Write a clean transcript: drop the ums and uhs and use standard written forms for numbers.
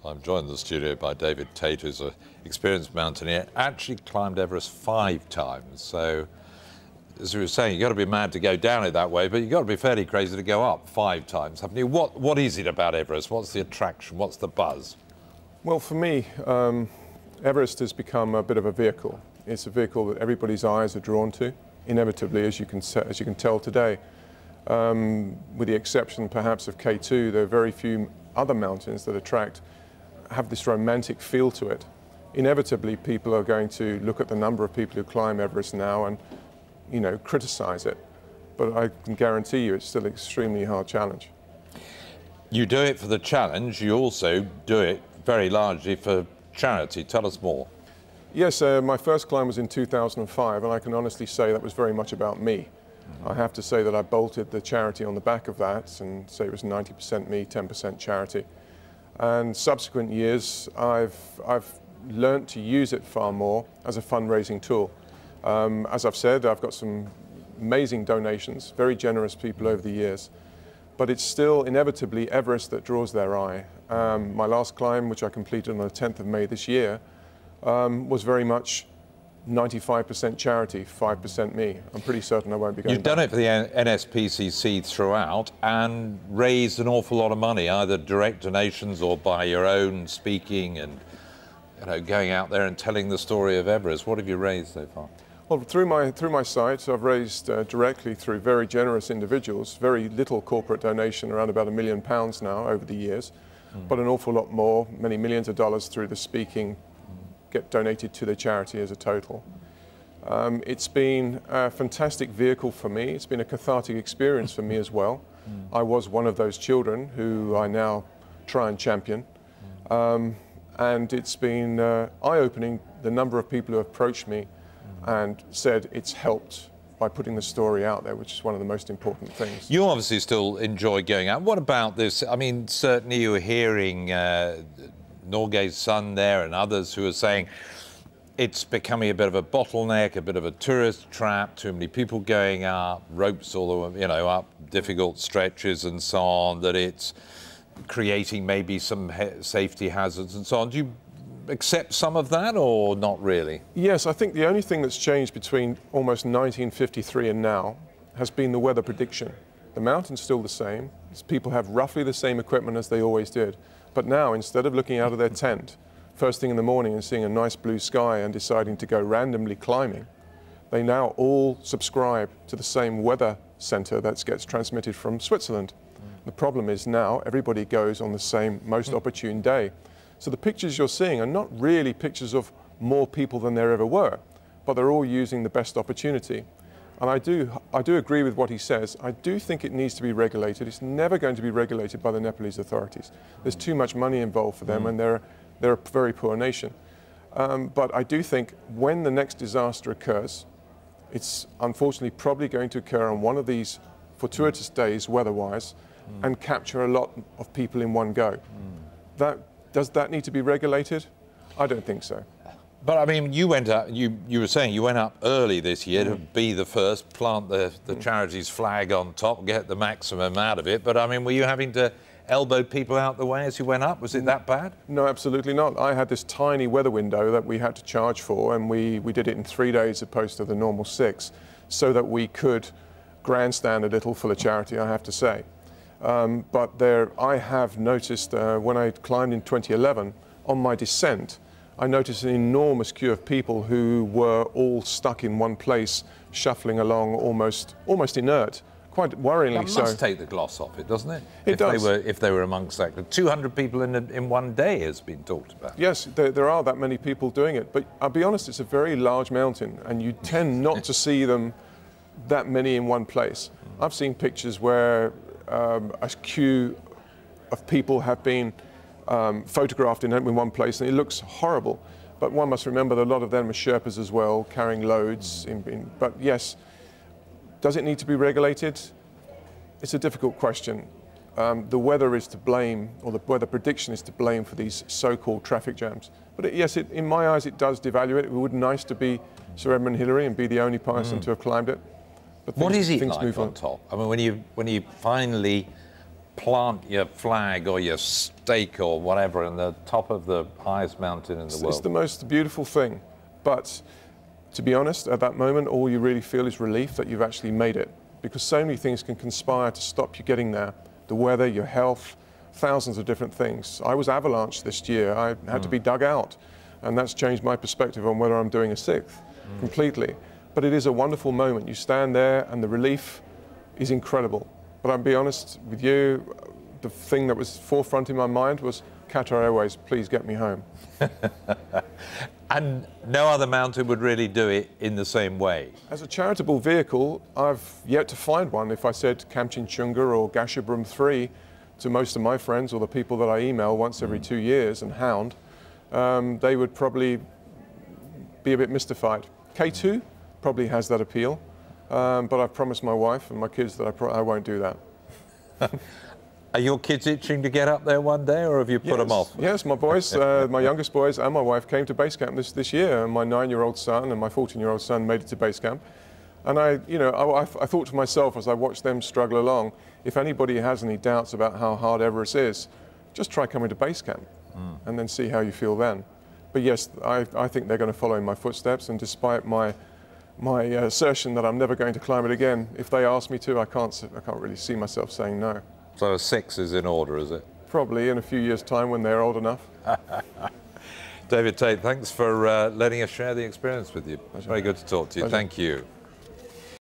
I'm joined in the studio by David Tait, who's an experienced mountaineer, actually climbed Everest 5 times. So, as we were saying, you've got to be mad to go down it that way, but you've got to be fairly crazy to go up 5 times, haven't you? What is it about Everest? What's the attraction? What's the buzz? Well, for me, Everest has become a bit of a vehicle. It's a vehicle that everybody's eyes are drawn to, inevitably, as you can tell today. With the exception, perhaps, of K2, there are very few other mountains that have this romantic feel to it. Inevitably, people are going to look at the number of people who climb Everest now and, you know, criticize it. But I can guarantee you it's still an extremely hard challenge. You do it for the challenge. You also do it very largely for charity. Tell us more. Yes, my first climb was in 2005, and I can honestly say that was very much about me. I have to say that I bolted the charity on the back of that and say it was 90% me, 10% charity. And subsequent years, I've learnt to use it far more as a fundraising tool. As I've said, I've got some amazing donations, very generous people over the years, but it's still inevitably Everest that draws their eye. My last climb, which I completed on the 10th of May this year, was very much 95% charity, 5% me. I'm pretty certain I won't be going You've done it for the NSPCC throughout and raised an awful lot of money, either direct donations or by your own speaking and, you know, going out there and telling the story of Everest. What have you raised so far? Well, through my site, I've raised directly through very generous individuals, very little corporate donation, around about £1 million now over the years, but an awful lot more, many millions of dollars through the speaking, get donated to the charity as a total. It's been a fantastic vehicle for me. It's been a cathartic experience for me as well. I was one of those children who I now try and champion. And it's been eye-opening, the number of people who have approached me and said it's helped by putting the story out there, which is one of the most important things. You obviously still enjoy going out. What about this? I mean, certainly you were hearing Norgay's son there and others who are saying it's becoming a bit of a bottleneck, a bit of a tourist trap, too many people going up, ropes all the way, you know, up difficult stretches and so on, that it's creating maybe some safety hazards and so on. Do you accept some of that or not really? Yes, I think the only thing that's changed between almost 1953 and now has been the weather prediction. The mountain's still the same. People have roughly the same equipment as they always did. But now, instead of looking out of their tent first thing in the morning and seeing a nice blue sky and deciding to go randomly climbing, they now all subscribe to the same weather center that gets transmitted from Switzerland. The problem is now everybody goes on the same most opportune day. So the pictures you're seeing are not really pictures of more people than there ever were, but they're all using the best opportunity. And I do agree with what he says. I do think it needs to be regulated. It's never going to be regulated by the Nepalese authorities. There's too much money involved for them, and they're a very poor nation. But I do think when the next disaster occurs, it's unfortunately probably going to occur on one of these fortuitous days, weather-wise, and capture a lot of people in one go. Does that need to be regulated? I don't think so. But I mean, you went up, you were saying you went up early this year to be the first, plant the charity's flag on top, get the maximum out of it. But I mean, were you having to elbow people out the way as you went up? Was it that bad? No, absolutely not. I had this tiny weather window that we had to charge for, and we did it in 3 days as opposed to the normal 6, so that we could grandstand a little for the charity, I have to say. But I have noticed when I climbed in 2011, on my descent, I noticed an enormous queue of people who were all stuck in one place, shuffling along almost inert, quite worryingly so. That must take the gloss off it, doesn't it? It does. If they were amongst that. 200 people in one day has been talked about. Yes, there are that many people doing it, but I'll be honest, it's a very large mountain, and you tend not to see them that many in one place. I've seen pictures where a queue of people have been photographed in one place, and it looks horrible. But one must remember that a lot of them are Sherpas as well, carrying loads. But yes, does it need to be regulated? It's a difficult question. The weather is to blame, or the weather prediction is to blame for these so-called traffic jams. But yes, in my eyes, it does devalue it. It would be nice to be Sir Edmund Hillary and be the only person to have climbed it. But what is it like on top? I mean, when you finally plant your flag or your stake or whatever on the top of the highest mountain in the world. It's the most beautiful thing. But to be honest, at that moment, all you really feel is relief that you've actually made it, because so many things can conspire to stop you getting there. The weather, your health, thousands of different things. I was avalanched this year. I had to be dug out, and that's changed my perspective on whether I'm doing a sixth completely. But it is a wonderful moment. You stand there and the relief is incredible. But I'll be honest with you, the thing that was forefront in my mind was Qatar Airways, please get me home. And no other mountain would really do it in the same way. As a charitable vehicle, I've yet to find one. If I said Kamchenjunga or Gasherbrum 3 to most of my friends or the people that I email once every 2 years and hound, they would probably be a bit mystified. K2 probably has that appeal, but I've promised my wife and my kids that I won't do that. Are your kids itching to get up there one day, or have you put them off? Yes, my boys, my youngest boys and my wife came to base camp this year, and my 9-year-old son and my 14-year-old son made it to base camp. And I thought to myself as I watched them struggle along, if anybody has any doubts about how hard Everest is, just try coming to base camp and then see how you feel then. But yes, I think they're going to follow in my footsteps, and despite my assertion that I'm never going to climb it again, if they ask me to, I can't really see myself saying no. So a 6 is in order, is it? Probably in a few years' time when they're old enough. David Tait, thanks for letting us share the experience with you. Very good to talk to you. Pleasure. Thank you.